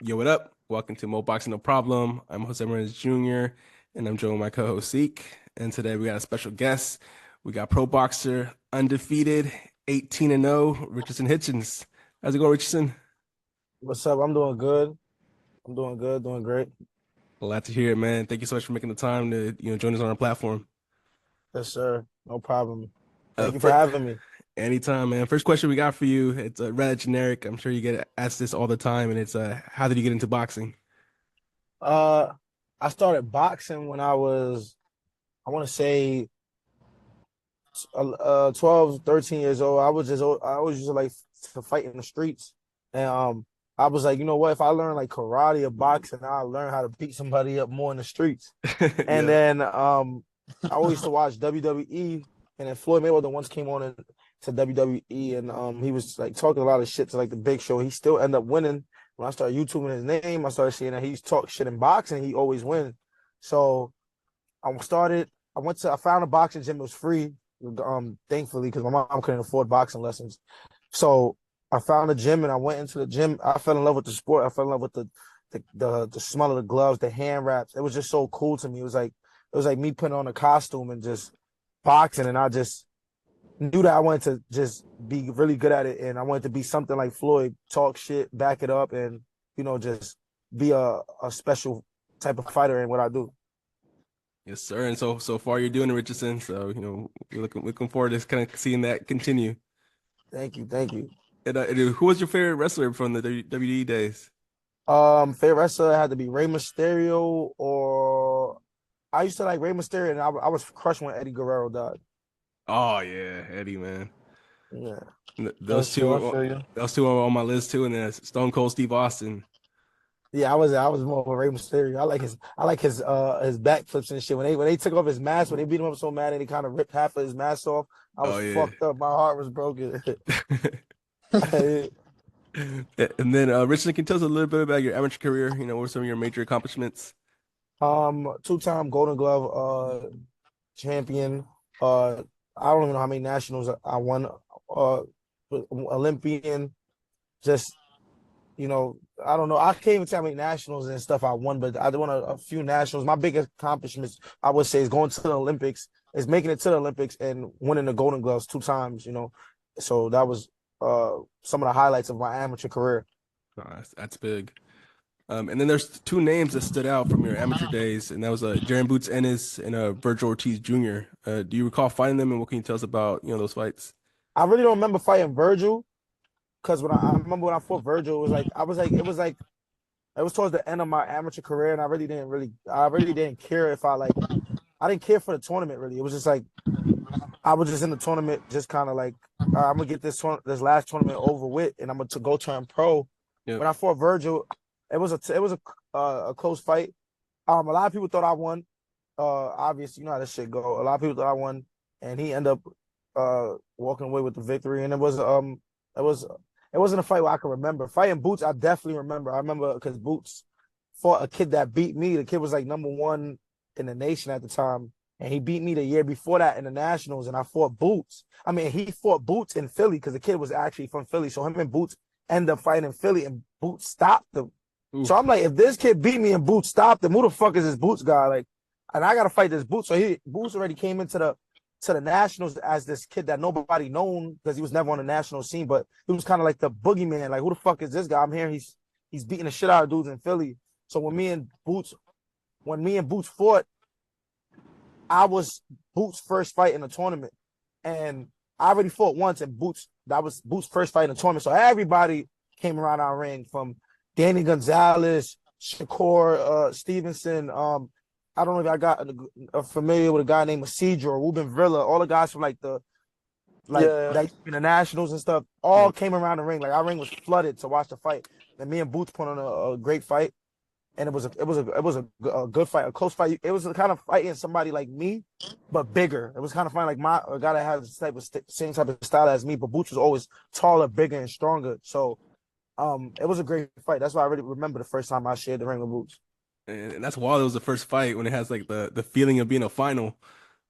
Yo, what up? Welcome to Mo Boxing No Problem. I'm Jose Morales Jr. and I'm joined with my co-host Zeke. And today we got a special guest. We got pro boxer, undefeated, 18-0, Richardson Hitchins. How's it going, Richardson? What's up? I'm doing good. I'm doing good, doing great. Glad to hear it, man. Thank you so much for making the time to join us on our platform. Yes, sir. No problem. Uh, Thank you for for having me. anytime, man. First question we got for you. It's rather generic. I'm sure you get asked this all the time, and it's how did you get into boxing? Uh, I started boxing when I want to say, 12, 13 years old. I always used to like to fight in the streets. And I was like, you know what? If I learn like karate or boxing, I'll learn how to beat somebody up more in the streets. And Yeah. then I always used to watch WWE, and then Floyd Mayweather once came on to WWE, and he was like talking a lot of shit to like the Big Show. He still ended up winning. When I started YouTubing his name, I started seeing that he's talk shit in boxing. He always wins. So I started. I found a boxing gym. It was free, thankfully, because my mom couldn't afford boxing lessons. So I found a gym and I went into the gym. I fell in love with the sport. I fell in love with the smell of the gloves, the hand wraps. It was just so cool to me. It was like me putting on a costume and just boxing, and I just knew that I wanted to just be really good at it, and I wanted to be something like Floyd, talk shit, back it up, and just be a special type of fighter in what I do. Yes, sir. And so far you're doing it, Richardson. So, we're looking forward to kind of seeing that continue. Thank you, thank you. And who was your favorite wrestler from the WWE days? Favorite wrestler had to be Rey Mysterio, or I used to like Rey Mysterio, and I was crushed when Eddie Guerrero died. Oh yeah, Eddie, man. Yeah, Those that's true. I two, feel you. those two are on my list too. And then Stone Cold Steve Austin. Yeah, I was more of a Rey Mysterio. I like his backflips and shit. When they took off his mask, when they beat him up so mad and he kind of ripped half of his mask off, I was Oh yeah. fucked up. My heart was broken. And then Richardson, can you tell us a little bit about your amateur career? What were some of your major accomplishments? Two-time Golden Glove champion. I don't even know how many nationals I won. Olympian. Just I don't know. I can't even tell how many nationals and stuff I won, but I won a few nationals. My biggest accomplishments, I would say, is going to the Olympics, is making it to the Olympics and winning the Golden Gloves two times. So that was some of the highlights of my amateur career. That's big. And then there's two names that stood out from your amateur days, and that was Jaron Boots Ennis and Virgil Ortiz Jr. Do you recall fighting them, and what can you tell us about those fights? I really don't remember fighting Virgil because I remember when I fought Virgil, it was towards the end of my amateur career, and I really didn't care if I didn't care for the tournament really. It was just like I was just in the tournament, just kind of like I'm gonna get this last tournament over with, and I'm gonna go turn pro. Yep. When I fought Virgil, it was a close fight. A lot of people thought I won. Obviously, you know how this shit go. A lot of people thought I won, and he ended up walking away with the victory. And it was it wasn't a fight where I can remember. Fighting Boots, I definitely remember. I remember because Boots fought a kid that beat me. The kid was like number one in the nation at the time, and he beat me the year before that in the nationals. And I fought Boots. I mean, he fought Boots in Philly because the kid was actually from Philly. So him and Boots end up fighting in Philly, and Boots stopped him. So Oof. I'm like, if this kid beat me and Boots stopped him, who the fuck is this Boots guy? Like, and I gotta fight this Boots. So Boots already came into the nationals as this kid that nobody known because he was never on the national scene, but he was kind of like the boogeyman. Like, who the fuck is this guy? I'm hearing he's beating the shit out of dudes in Philly. So when me and Boots fought, I was Boots' first fight in the tournament, and I already fought once, and that was Boots' first fight in the tournament. So everybody came around our ring from Danny Gonzalez, Shakur Stevenson. I don't know if I got familiar with a guy named Isidro or Ruben Villa. All the guys from Yeah, that in the nationals and stuff all Yep. came around the ring. Like our ring was flooded to watch the fight. And me and Boots put on a great fight, and it was a good fight, a close fight. It was a kind of fighting somebody like me, but bigger. It was kind of fighting like a guy that had the same type of style as me, but Boots was always taller, bigger, and stronger. So it was a great fight. That's why I really remember the first time I shared the ring with Boots. And that's wild. It was the first fight when it has like the feeling of being a final.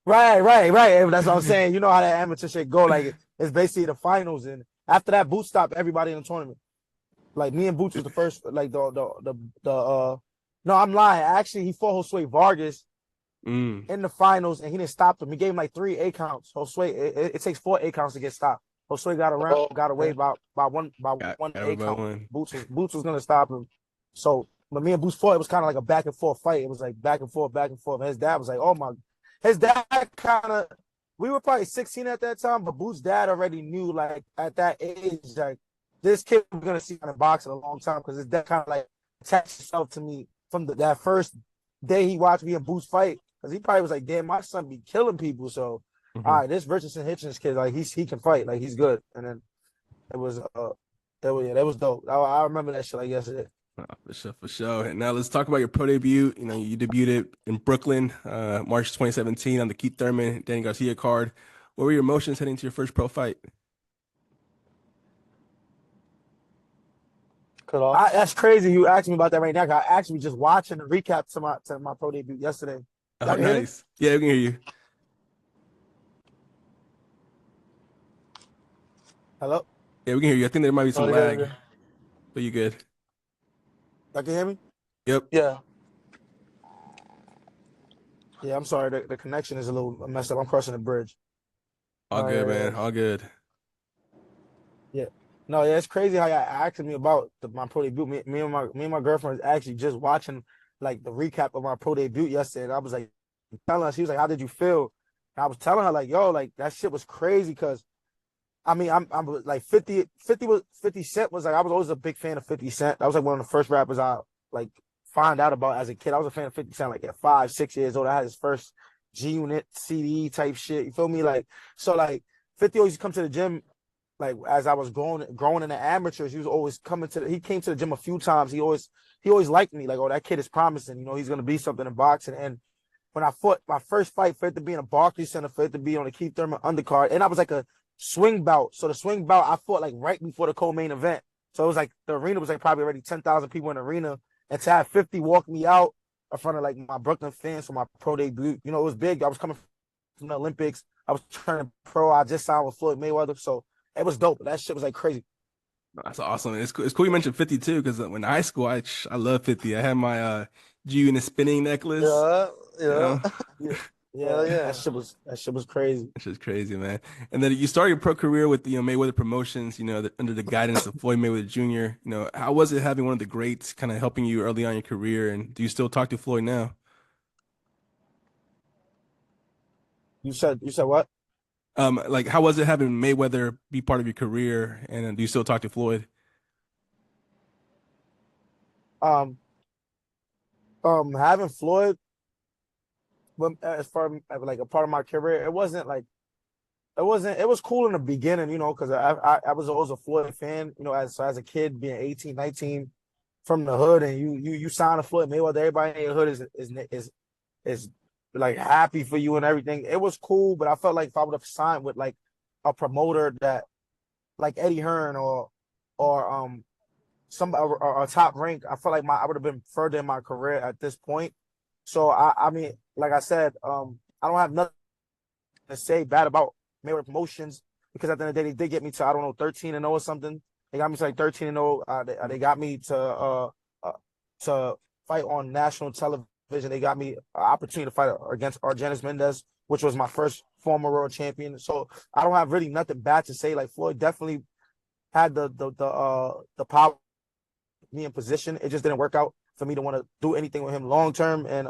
Right, right, right. That's what I'm saying. You know how that amateur shit go. Like it's basically the finals, and after that, Boots stopped everybody in the tournament. Like me and Boots was the first, like the no, I'm lying. Actually, he fought Josue Vargas Mm. in the finals, and he didn't stop him. He gave him like 3 8 counts. Josue, it takes 4 8 counts to get stopped. Josue got away by one Got 8 about count. one. Boots was gonna stop him. So when me and Boots fought, it was kind of like a back and forth fight. It was like back and forth, back and forth. And his dad was like, "Oh my," his dad kind of. We were probably 16 at that time, but Boots' dad already knew, like at that age, like this kid was gonna see him in boxing a long time because his dad kind of like attached himself to me from that first day he watched me and Boots fight. Because he probably was like, damn, my son be killing people. So, all right, this Richardson Hitchins kid, like he can fight, like he's good. And then it was that was dope. I remember that shit like yesterday. For sure, for sure. And now let's talk about your pro debut. You know, you debuted in Brooklyn, March 2017 on the Keith Thurman, Danny Garcia card. What were your emotions heading to your first pro fight? That's crazy. You asked me about that right now. I actually just watching the recap to my pro debut yesterday. Oh, nice. Yeah, we can hear you. Hello? Yeah, we can hear you. I think there might be some lag, but you good. Y'all can hear me? Yep. Yeah. Yeah, I'm sorry. The connection is a little messed up. I'm crossing the bridge. All good, man. All good. Yeah. No, yeah, it's crazy how y'all asking me about my pro debut. Me and my girlfriend was actually just watching like the recap of my pro debut yesterday. And I was like telling her, she was like, "How did you feel?" And I was telling her, like, yo, like that shit was crazy because I mean, I'm like 50 Cent was like, I was always a big fan of 50 Cent. That was like one of the first rappers I like find out about as a kid. I was a fan of 50 Cent like at 5, 6 years old. I had his first G Unit CD type shit. You feel me? Like, so like 50 always come to the gym like as I was growing in the amateurs. He was always he came to the gym a few times. He always liked me. Like, oh, that kid is promising, you know, he's gonna be something in boxing. And when I fought my first fight for it to be in a Barclays Center, for it to be on a Keith Thurman undercard, and I was like a swing bout. So the swing bout I fought like right before the co-main event. So it was like the arena was like probably already 10,000 people in the arena. And to have 50 walk me out in front of like my Brooklyn fans for my pro debut, you know, it was big. I was coming from the Olympics. I was turning pro. I just signed with Floyd Mayweather. So it was dope. That shit was like crazy. That's awesome. It's cool you mentioned 50 too, because when in high school, I love 50. I had my G Unit spinning necklace. Yeah. You know? Yeah, Yeah. that shit was crazy. It's just crazy, man. And then you started your pro career with Mayweather Promotions, under the guidance of Floyd Mayweather Jr. How was it having one of the greats kind of helping you early on in your career? And do you still talk to Floyd now? You said what? Like how was it having Mayweather be part of your career? And do you still talk to Floyd? Um, Having Floyd, when as far as like a part of my career, it wasn't like it wasn't. It was cool in the beginning, you know, because I was always a Floyd fan, you know, as a kid being 18, 19 from the hood, and you sign a Floyd Mayweather, everybody in your hood is like happy for you and everything. It was cool, but I felt like if I would have signed with like a promoter that like Eddie Hearn or some or a top rank, I felt like I would have been further in my career at this point. So I mean, like I said, I don't have nothing to say bad about Mayweather Promotions because at the end of the day, they did get me to, I don't know, 13-0 or something. They got me to like 13-0. They got me to fight on national television. They got me an opportunity to fight against Argenis Mendez, which was my first former world champion. So I don't have really nothing bad to say. Like Floyd definitely had the power me in position. It just didn't work out for me to want to do anything with him long term. And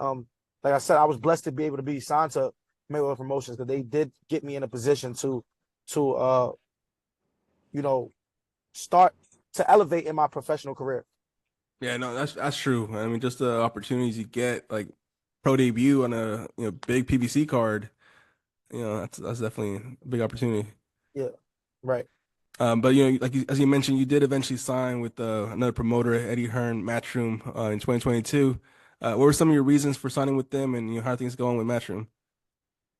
like I said, I was blessed to be able to be signed to Mayweather Promotions because they did get me in a position to you know start to elevate in my professional career. Yeah, no, that's true. I mean, just the opportunities you get, like pro debut on a big PBC card, that's definitely a big opportunity. Yeah, right. But as you mentioned, you did eventually sign with another promoter, Eddie Hearn Matchroom, in 2022. What were some of your reasons for signing with them, and how are things going with Matchroom?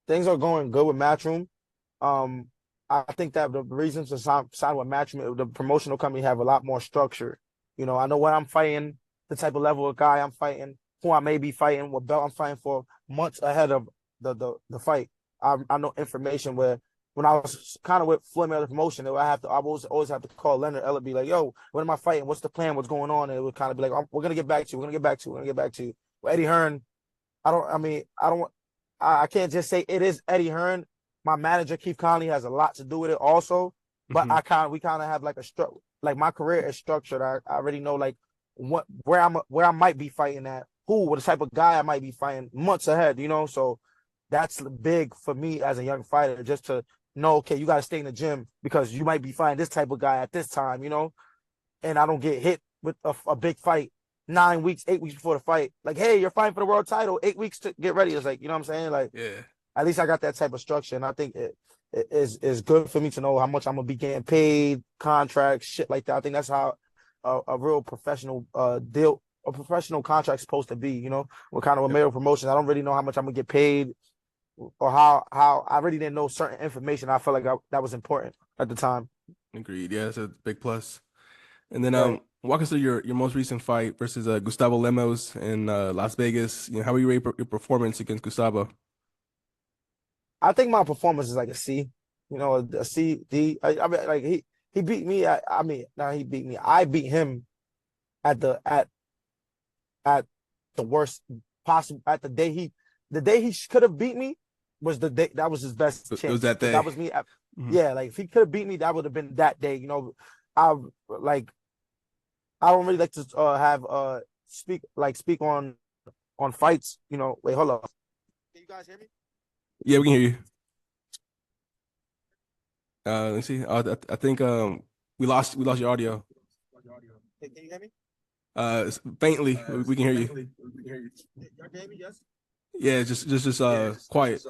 Things are going good with Matchroom. Um, I think that the reasons to sign with Matchroom, the promotional company have a lot more structure. You know, I know what I'm fighting, the type of level of guy I'm fighting, who I may be fighting, what belt I'm fighting for months ahead of the fight. I know information where when I was kind of with Floyd Mayweather promotion, I always have to call Leonard Ella, be like, yo, when am I fighting? What's the plan? What's going on? And it would kind of be like, we're gonna get back to you. We're gonna get back to you. We're gonna get back to you. With Eddie Hearn, I can't just say it is Eddie Hearn. My manager Keith Conley has a lot to do with it also, but we kind of have like like my career is structured. I already know like where I might be fighting at, what the type of guy I might be fighting months ahead, so that's big for me as a young fighter, just to know, okay, you got to stay in the gym because you might be fighting this type of guy at this time, and I don't get hit with a big fight 9 weeks, 8 weeks before the fight. Like, hey, you're fighting for the world title, 8 weeks to get ready. It's like, you know what I'm saying? Like, Yeah. At least I got that type of structure, and I think it is good for me to know how much I'm gonna be getting paid, contracts, shit like that. I think that's how a real professional deal, a professional contract's supposed to be. What kind of a major promotion. I don't really know how much I'm gonna get paid, or how I really didn't know certain information. I felt like that was important at the time. Agreed. Yeah, it's a big plus. And then Right. walk us through your most recent fight versus Gustavo Lemos in Las Vegas. How you rate your performance against Gustavo? I think my performance is like a C, a C, D. I mean, like he beat me. He beat me. I beat him at at the worst possible. At the day he could have beat me was the day that was his best It was chance. that day. That was me. Yeah, like if he could have beat me, that would have been that day. I like I don't really like to have speak on fights. Wait, hold up. Can you guys hear me? Yeah, we can hear you. Let's see. I think we lost your audio. Hey, can you hear me? Faintly, we can hear you. Y'all can hear me? Yes. Yeah, just quiet.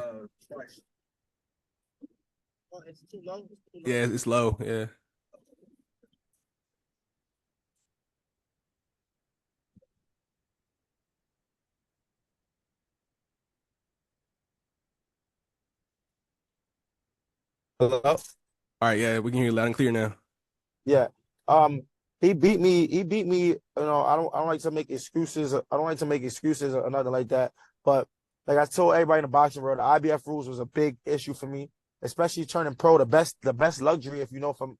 Oh, it's too low. It's too low. Yeah, it's low. Yeah. Hello? All right. Yeah, we can hear you loud and clear now. Yeah. He beat me. He beat me. I don't like to make excuses. I don't like to make excuses or nothing like that. But like I told everybody in the boxing world, the IBF rules was a big issue for me, especially turning pro. The best luxury, if you know, from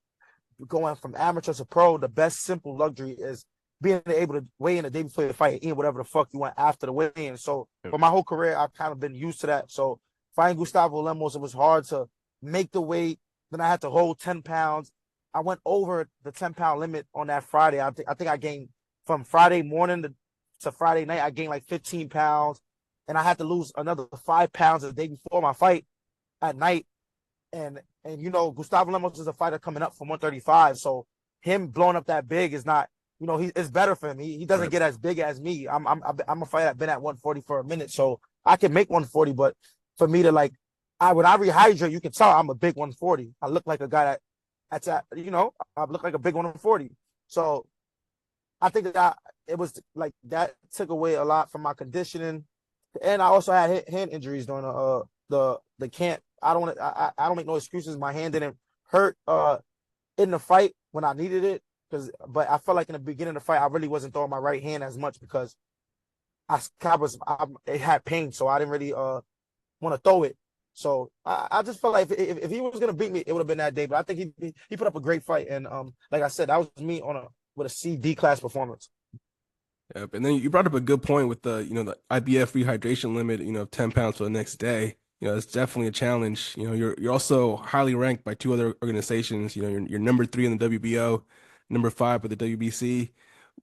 going from amateur to pro, the best simple luxury is being able to weigh in the day before the fight and eat whatever the fuck you want after the weigh-in. So for my whole career, I've kind of been used to that. So fighting Gustavo Lemos, it was hard to make the weight. Then I had to hold 10 pounds. I went over the 10-pound limit on that Friday. I think I gained from Friday morning to Friday night, I gained like 15 pounds. And I had to lose another 5 pounds the day before my fight at night. And Gustavo Lemos is a fighter coming up from 135. So him blowing up that big is not, it's better for him. He doesn't get as big as me. I'm a fighter that's been at 140 for a minute, so I can make 140. But for me to when I rehydrate, you can tell I'm a big 140. I look like a guy that's at, I look like a big 140. So I think that it was like that took away a lot from my conditioning, and I also had hand injuries during the camp. I don't make no excuses. My hand didn't hurt in the fight when I needed it, but I felt like in the beginning of the fight I really wasn't throwing my right hand as much because it had pain, so I didn't really want to throw it. So I just felt like if he was gonna beat me, it would have been that day. But I think he put up a great fight, and like I said, that was me with a C/D class performance. Yep. And then you brought up a good point with the IBF rehydration limit, of 10 pounds for the next day. It's definitely a challenge. You're also highly ranked by two other organizations. You're number 3 in the WBO, number 5 with the WBC.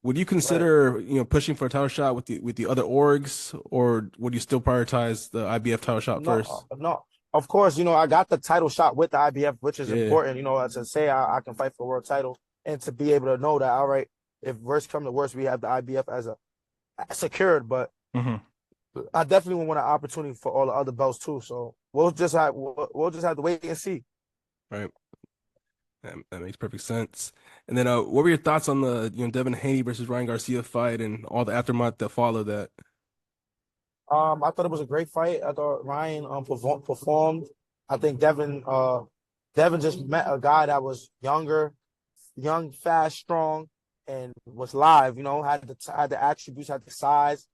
Would you consider, pushing for a title shot with the other orgs, or would you still prioritize the IBF title shot first? No. Of course, I got the title shot with the IBF, which is important, to say I can fight for a world title and to be able to know that, all right, if worst come to worst, we have the IBF as a secured, but I definitely want an opportunity for all the other belts too. So we'll just have to wait and see. Right. That makes perfect sense. And then, what were your thoughts on the Devin Haney versus Ryan Garcia fight and all the aftermath that followed that? I thought it was a great fight. I thought Ryan performed. I think Devin just met a guy that was younger, young, fast, strong, and was live. Had the attributes, had the size,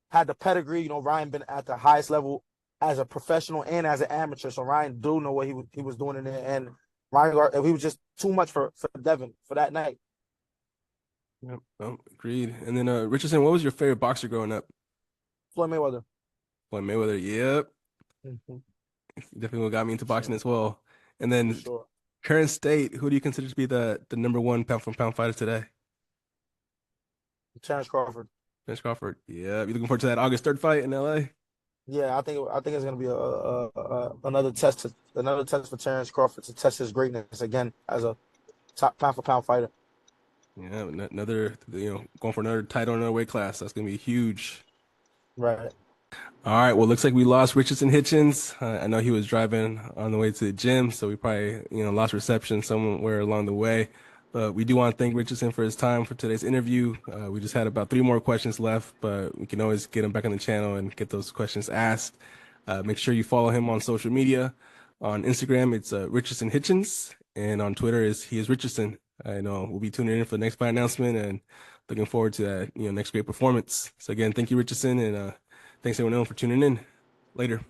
had the pedigree. Ryan been at the highest level as a professional and as an amateur. So Ryan do know what he was doing in there, and Ryan he was just too much for Devin for that night. Yep. Oh, agreed. And then Richardson, what was your favorite boxer growing up? Floyd Mayweather. Floyd Mayweather. Yep. Mm-hmm. Definitely what got me into boxing Sure. as well. And For then sure. current state, who do you consider to be the number one pound for pound fighter today? Terrence Crawford. Vince Crawford. Yeah. You looking forward to that August 3rd fight in LA? Yeah, I think it's gonna be another test for Terrence Crawford to test his greatness again as a top pound for pound fighter. Yeah, another, going for another title, another weight class. That's gonna be huge. Right. All right. Well, looks like we lost Richardson Hitchins. I know he was driving on the way to the gym, so we probably, lost reception somewhere along the way. But we do want to thank Richardson for his time for today's interview. We just had about 3 more questions left, but we can always get him back on the channel and get those questions asked. Make sure you follow him on social media. On Instagram, it's Richardson Hitchins, and on Twitter he is Richardson. I know we'll be tuning in for the next fight announcement and looking forward to that, next great performance. So again, thank you, Richardson, and thanks everyone else for tuning in. Later.